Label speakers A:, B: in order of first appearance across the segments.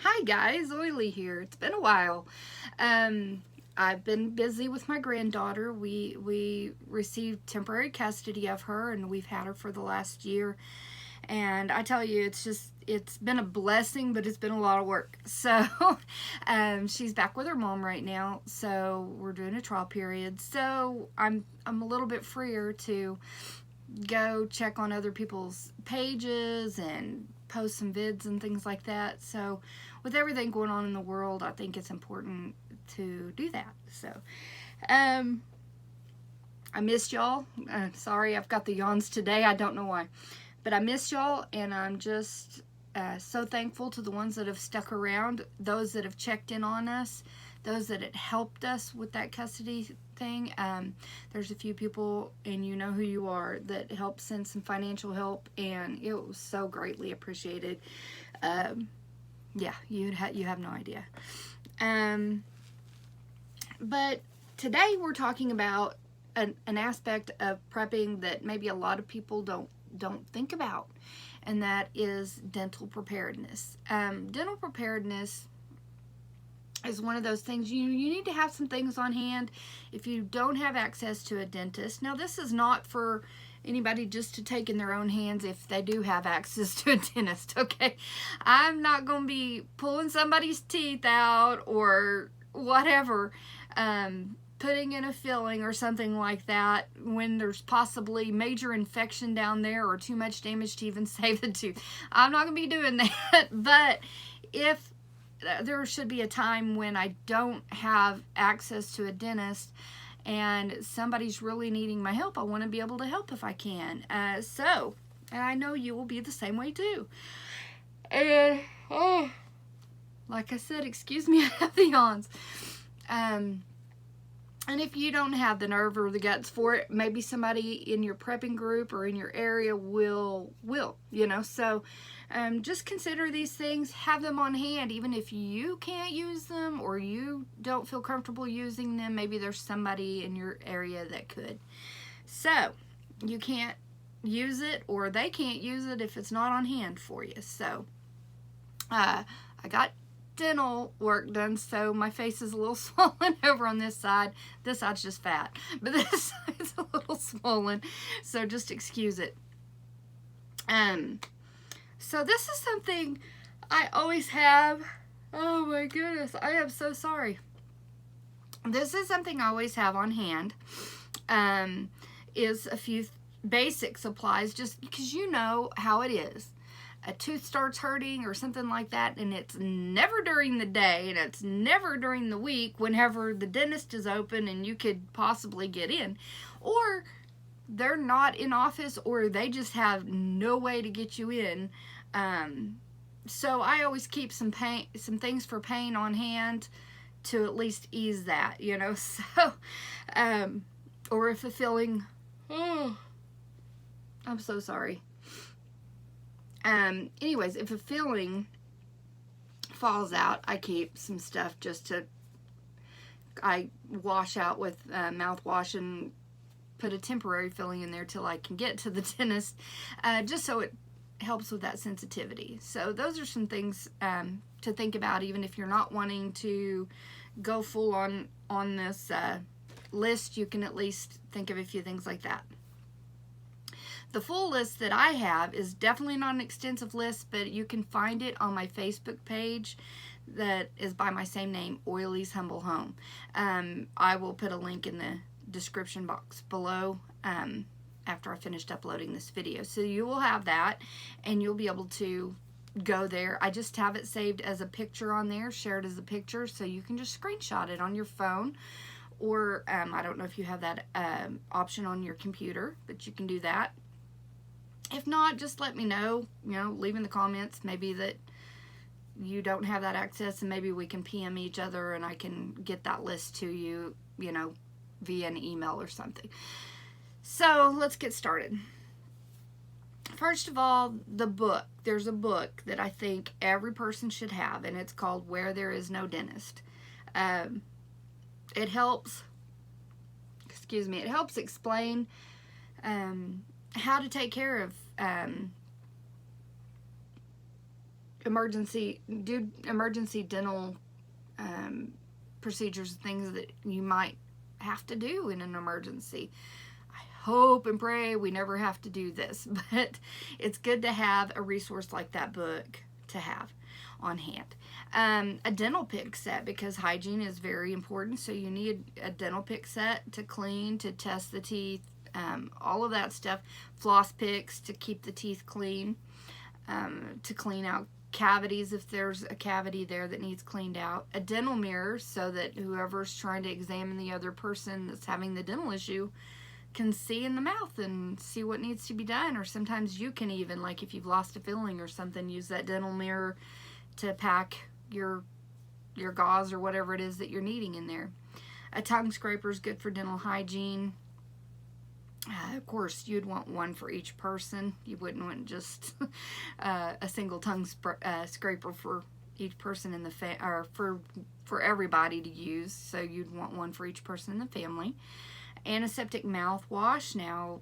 A: Hi guys, Oily here. It's been a while. I've been busy with my granddaughter. We received temporary custody of her, and we've had her for the last year. And I tell you, it's been a blessing, but it's been a lot of work. So, she's back with her mom right now. So we're doing a trial period. So I'm a little bit freer to go check on other people's pages and post some vids and things like that. So with everything going on in the world, I think it's important to do that. So I missed y'all. Sorry, I've got the yawns today. I don't know why, but I missed y'all, and I'm just so thankful to the ones that have stuck around, those that have checked in on us, those that had helped us with that custody thing. There's a few people, and you know who you are, that helped send some financial help, and it was so greatly appreciated. Yeah, you have no idea. But today we're talking about an aspect of prepping that maybe a lot of people don't think about, and that is dental preparedness. Dental preparedness is one of those things you need to have some things on hand if you don't have access to a dentist. Now, this is not for anybody just to take in their own hands if they do have access to a dentist, okay? I'm not going to be pulling somebody's teeth out or whatever, putting in a filling or something like that when there's possibly major infection down there or too much damage to even save the tooth. I'm not going to be doing that. But if there should be a time when I don't have access to a dentist and somebody's really needing my help, I want to be able to help if I can. And I know you will be the same way too. And, like I said, excuse me, I have the yawns. And if you don't have the nerve or the guts for it, maybe somebody in your prepping group or in your area will, So just consider these things, have them on hand. Even if you can't use them or you don't feel comfortable using them, maybe there's somebody in your area that could. So you can't use it, or they can't use it if it's not on hand for you. So I got dental work done, so my face is a little swollen over on this side. This side's just fat, but this side's a little swollen, so just excuse it. So this is something I always have. Oh my goodness, I am so sorry. This is something I always have on hand. Is a few basic supplies, just because you know how it is. A tooth starts hurting or something like that, and it's never during the day, and it's never during the week whenever the dentist is open and you could possibly get in, or they're not in office, or they just have no way to get you in. So I always keep some things for pain on hand to at least ease that, So, or if a filling, I'm so sorry. Anyways, if a filling falls out, I keep some stuff I wash out with mouthwash and put a temporary filling in there till I can get to the dentist, just so it helps with that sensitivity. So those are some things to think about, even if you're not wanting to go full on this list. You can at least think of a few things like that. The full list that I have is definitely not an extensive list, but you can find it on my Facebook page that is by my same name, Oily's Humble Home. I will put a link in the description box below after I finished uploading this video. So you will have that, and you'll be able to go there. I just have it saved as a picture on there, shared as a picture, so you can just screenshot it on your phone. Or I don't know if you have that option on your computer, but you can do that. If not, just let me know, leave in the comments maybe that you don't have that access, and maybe we can PM each other and I can get that list to you, via an email or something. So let's get started. First of all, the book. There's a book that I think every person should have, and it's called Where There Is No Dentist. It helps explain how to take care of emergency dental procedures, things that you might have to do in an emergency. I hope and pray we never have to do this, but it's good to have a resource like that book to have on hand. A dental pick set, because hygiene is very important, so you need a dental pick set to clean, to test the teeth, all of that stuff. Floss picks to keep the teeth clean, to clean out cavities if there's a cavity there that needs cleaned out. A dental mirror, so that whoever's trying to examine the other person that's having the dental issue can see in the mouth and see what needs to be done. Or sometimes you can even, like if you've lost a filling or something, use that dental mirror to pack your gauze or whatever it is that you're needing in there. A tongue scraper is good for dental hygiene. Of course, you'd want one for each person. You wouldn't want just a single tongue scraper for each person in the or for everybody to use. So you'd want one for each person in the family. Antiseptic mouthwash. Now,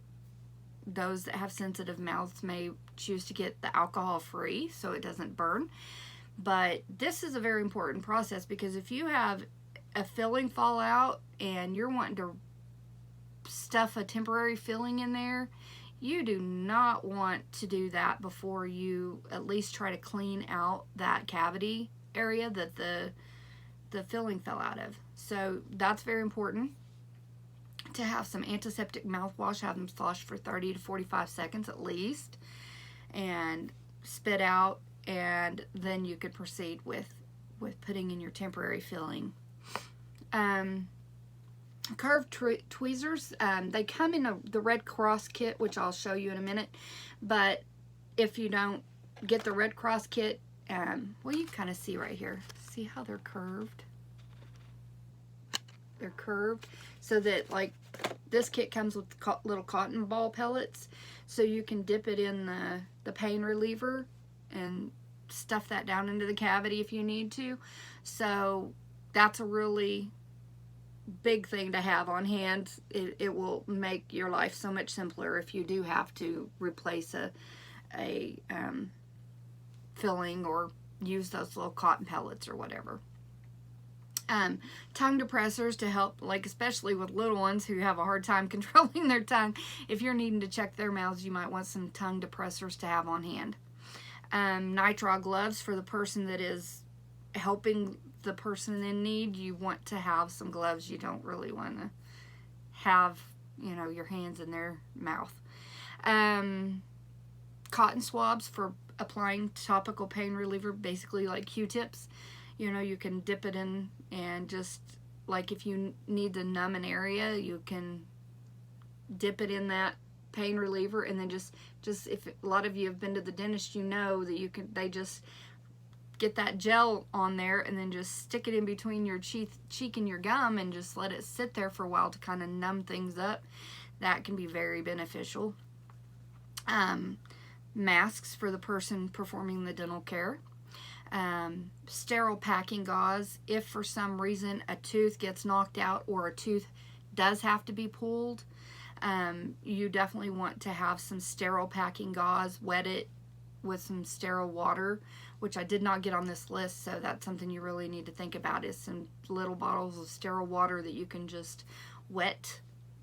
A: those that have sensitive mouths may choose to get the alcohol-free so it doesn't burn. But this is a very important process, because if you have a filling fall out and you're wanting to stuff a temporary filling in there, you do not want to do that before you at least try to clean out that cavity area that the filling fell out of. So that's very important to have some antiseptic mouthwash. Have them flush for 30 to 45 seconds at least and spit out, and then you could proceed with putting in your temporary filling. Curved tweezers, they come in the Red Cross kit, which I'll show you in a minute, but if you don't get the Red Cross kit, well, you kind of see right here, see how they're curved? They're curved so that, like, this kit comes with little cotton ball pellets, so you can dip it in the pain reliever and stuff that down into the cavity if you need to. So that's a really big thing to have on hand. It will make your life so much simpler if you do have to replace a filling or use those little cotton pellets or whatever. Tongue depressors to help, like especially with little ones who have a hard time controlling their tongue. If you're needing to check their mouths, you might want some tongue depressors to have on hand. Nitrile gloves for the person that is helping the person in need. You want to have some gloves. You don't really want to have, your hands in their mouth. Cotton swabs for applying topical pain reliever, basically like Q-tips. You can dip it in, and just like if you need to numb an area, you can dip it in that pain reliever, and then just if a lot of you have been to the dentist, you know that they just get that gel on there and then just stick it in between your cheek and your gum and just let it sit there for a while to kind of numb things up. That can be very beneficial. Masks for the person performing the dental care. Sterile packing gauze. If for some reason a tooth gets knocked out or a tooth does have to be pulled, you definitely want to have some sterile packing gauze. Wet it with some sterile water, which I did not get on this list, so that's something you really need to think about, is some little bottles of sterile water that you can just wet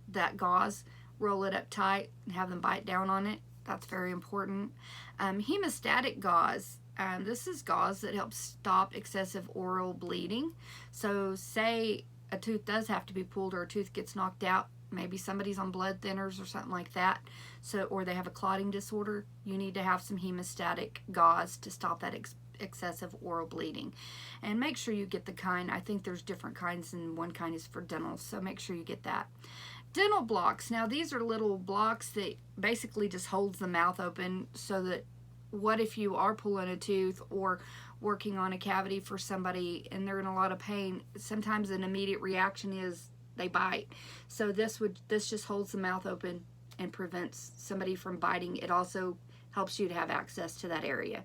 A: that gauze, roll it up tight, and have them bite down on it. That's very important. Hemostatic gauze. This is gauze that helps stop excessive oral bleeding. So say a tooth does have to be pulled or a tooth gets knocked out, maybe somebody's on blood thinners or something like that, or they have a clotting disorder, you need to have some hemostatic gauze to stop that excessive oral bleeding. And make sure you get the kind, I think there's different kinds, and one kind is for dental, so make sure you get that. Dental blocks. Now these are little blocks that basically just holds the mouth open, so that what if you are pulling a tooth or working on a cavity for somebody and they're in a lot of pain, sometimes an immediate reaction is they bite. So this just holds the mouth open and prevents somebody from biting. It also helps you to have access to that area.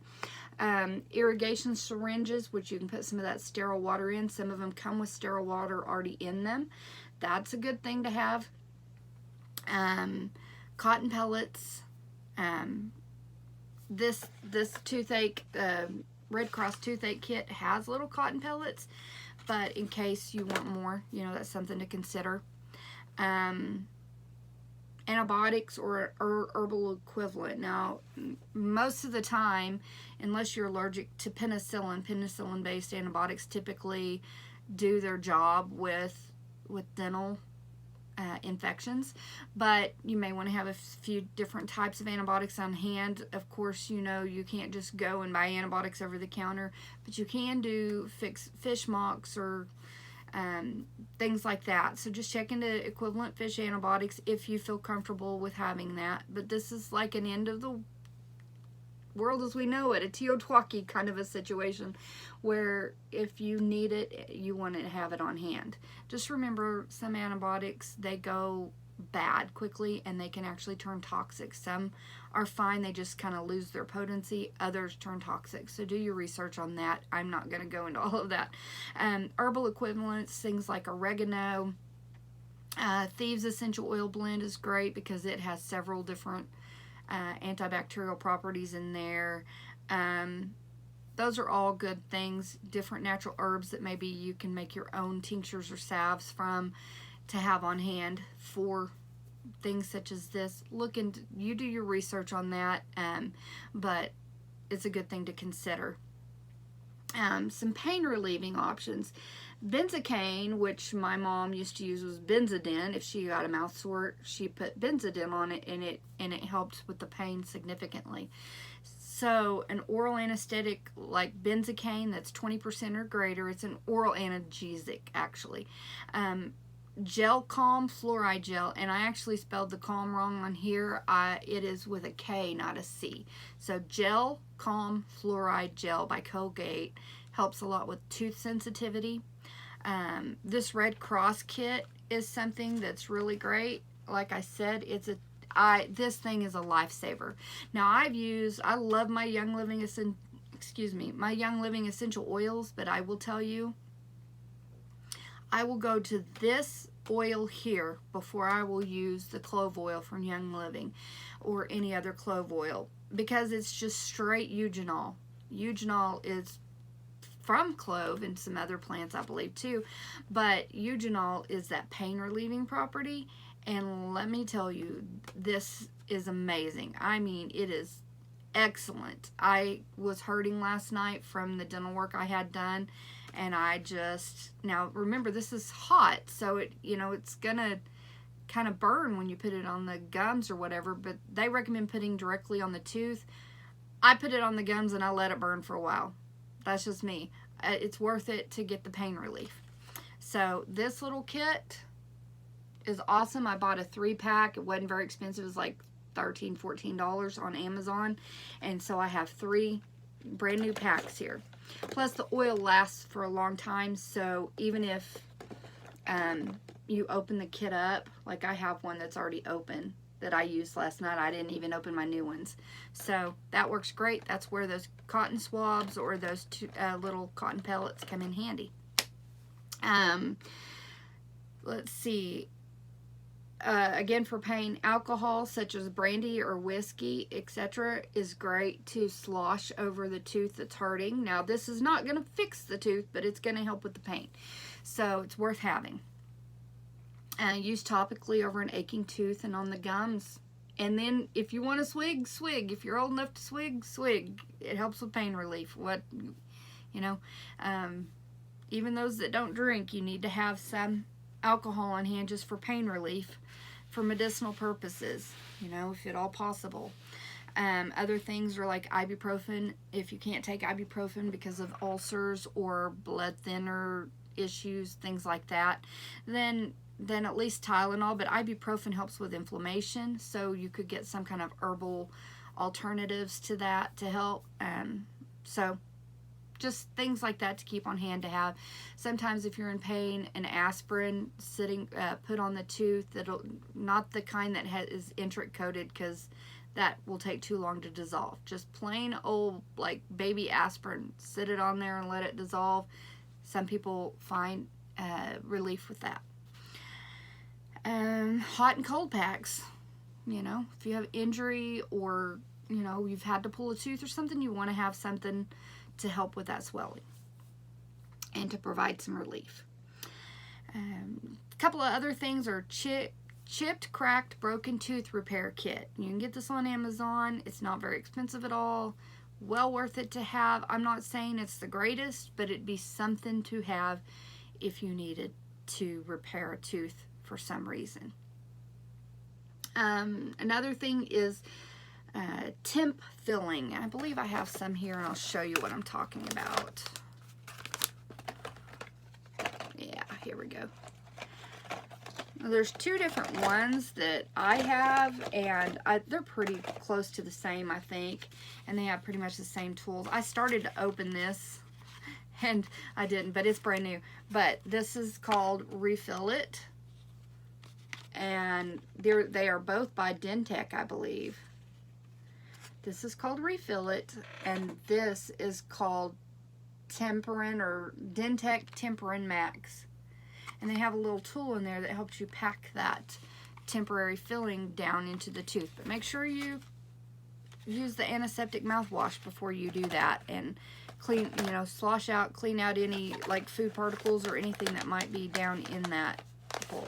A: Irrigation syringes, which you can put some of that sterile water in. Some of them come with sterile water already in them. That's a good thing to have. Cotton pellets. This toothache Red Cross toothache kit has little cotton pellets, but in case you want more, you know, that's something to consider. Antibiotics or herbal equivalent. Now, most of the time, unless you're allergic to penicillin-based antibiotics typically do their job with dental infections, but you may want to have a few different types of antibiotics on hand. Of course, you know, you can't just go and buy antibiotics over the counter, but you can do fish mocks or things like that. So just check into equivalent fish antibiotics if you feel comfortable with having that. But this is like an end of the world as we know it, a Teotihuacan kind of a situation where if you need it, you want to have it on hand. Just remember, some antibiotics, they go bad quickly and they can actually turn toxic. Some are fine, they just kind of lose their potency. Others turn toxic. So do your research on that. I'm not going to go into all of that. Herbal equivalents, things like oregano. Thieves Essential Oil Blend is great because it has several different antibacterial properties in there. Those are all good things. Different natural herbs that maybe you can make your own tinctures or salves from to have on hand for things such as this. You do your research on that, but it's a good thing to consider. Some pain relieving options. Benzocaine, which my mom used to use, was Benzodin. If she got a mouth sore, she put Benzodin on it, and it helped with the pain significantly. So an oral anesthetic like benzocaine that's 20% or greater, it's an oral analgesic actually. Gel Calm Fluoride Gel, and I actually spelled the calm wrong on here. It is with a K, not a C. So Gel Calm Fluoride Gel by Colgate helps a lot with tooth sensitivity. This Red Cross kit is something that's really great. Like I said, this thing is a lifesaver. Now I love my Young Living essential oils, but I will tell you, I will go to this oil here before I will use the clove oil from Young Living or any other clove oil, because it's just straight eugenol. Eugenol is from clove and some other plants, I believe, too, but eugenol is that pain relieving property, and let me tell you, this is amazing. I mean, it is excellent. I was hurting last night from the dental work I had done, and now remember, this is hot, so it's gonna kind of burn when you put it on the gums or whatever, but they recommend putting directly on the tooth. I put it on the gums and I let it burn for a while. That's just me. It's worth it to get the pain relief. So this little kit is awesome. I bought a 3-pack. It wasn't very expensive. It was like $13, $14 on Amazon. And so I have 3 brand new packs here. Plus the oil lasts for a long time. So even if you open the kit up, like I have one that's already open that I used last night. I didn't even open my new ones. So that works great. That's where those cotton swabs or those little cotton pellets come in handy. Let's see. Again, for pain, alcohol such as brandy or whiskey, etc. is great to slosh over the tooth that's hurting. Now, this is not going to fix the tooth, but it's going to help with the pain. So it's worth having. Use topically over an aching tooth and on the gums. And then if you want to swig, swig. If you're old enough to swig, swig. It helps with pain relief. Even those that don't drink, you need to have some alcohol on hand just for pain relief, for medicinal purposes, if at all possible. Other things are like ibuprofen. If you can't take ibuprofen because of ulcers or blood thinner issues, things like that, then at least Tylenol, but ibuprofen helps with inflammation, so you could get some kind of herbal alternatives to that to help. So just things like that to keep on hand to have. Sometimes if you're in pain, an aspirin put on the tooth, not the kind that is enteric coated, because that will take too long to dissolve. Just plain old like baby aspirin, sit it on there and let it dissolve. Some people find relief with that. Hot and cold packs. If you have injury or you've had to pull a tooth or something, you want to have something to help with that swelling and to provide some relief. A couple of other things are chipped, cracked, broken tooth repair kit. You can get this on Amazon. It's not very expensive at all. Well worth it to have. I'm not saying it's the greatest, but it'd be something to have if you needed to repair a tooth for some reason. Another thing is temp filling. I believe I have some here, and I'll show you what I'm talking about. Yeah, here we go. There's two different ones that I have, and they're pretty close to the same, I think, and they have pretty much the same tools. I started to open this, and I didn't, but it's brand new. But this is called Refill It, and they are both by Dentech, I believe. This is called Refill It, and this is called Temperin, or Dentech Temperin Max. And they have a little tool in there that helps you pack that temporary filling down into the tooth. But make sure you use the antiseptic mouthwash before you do that, and clean, slosh out, clean out any like food particles or anything that might be down in that hole.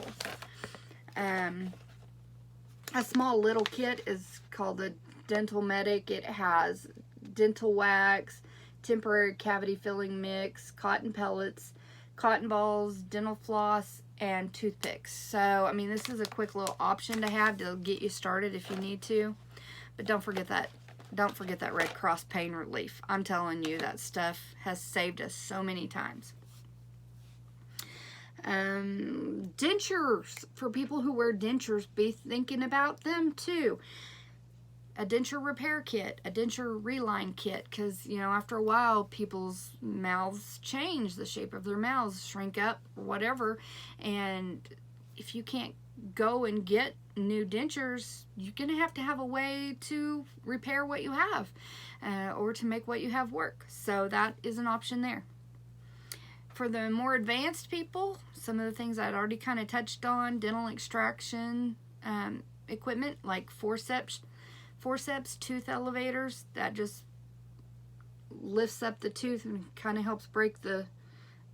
A: A small little kit is called the Dental Medic. It has dental wax, temporary cavity filling mix, cotton pellets, cotton balls, dental floss, and toothpicks. So, I mean, this is a quick little option to have to get you started if you need to. But don't forget that Red Cross pain relief. I'm telling you, that stuff has saved us so many times. Dentures, for people who wear dentures, be thinking about them too. A denture repair kit, a denture reline kit, because, after a while, people's mouths change, the shape of their mouths shrink up, whatever, and if you can't go and get new dentures, you're going to have a way to repair what you have, or to make what you have work, so that is an option there. For the more advanced people, some of the things I'd already kind of touched on, dental extraction equipment, like forceps, tooth elevators, that just lifts up the tooth and kind of helps break the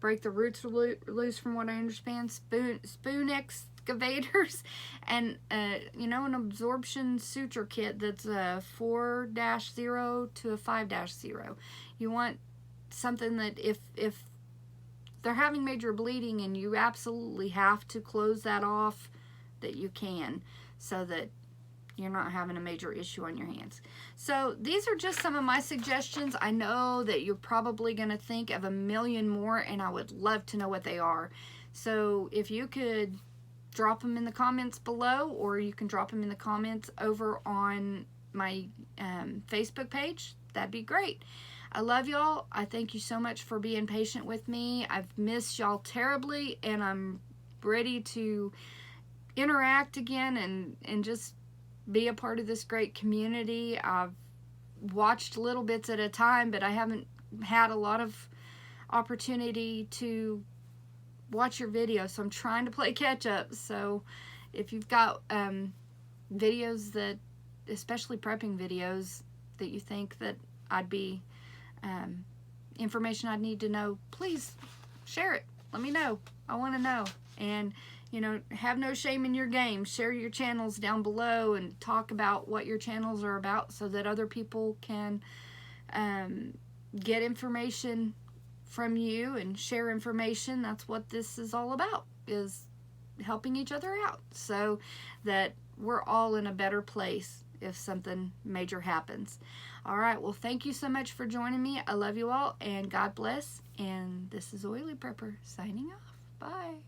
A: roots loose, from what I understand. Spoon excavators, and an absorption suture kit that's a 4-0 to a 5-0. You want something that if they're having major bleeding and you absolutely have to close that off, that you can, so that you're not having a major issue on your hands. So these are just some of my suggestions. I know that you're probably going to think of a million more, and I would love to know what they are. So if you could drop them in the comments below, or you can drop them in the comments over on my Facebook page, that'd be great. I love y'all. I thank you so much for being patient with me. I've missed y'all terribly, and I'm ready to interact again and just be a part of this great community. I've watched little bits at a time, but I haven't had a lot of opportunity to watch your videos, so I'm trying to play catch up. So if you've got videos that, especially prepping videos, that you think that I'd be information I'd need to know, please share it. Let me know. I want to know. And have no shame in your game. Share your channels down below and talk about what your channels are about, so that other people can get information from you and share information. That's what this is all about, is helping each other out, so that we're all in a better place if something major happens. All right, well, thank you so much for joining me. I love you all, and God bless. And this is Oily Prepper signing off. Bye.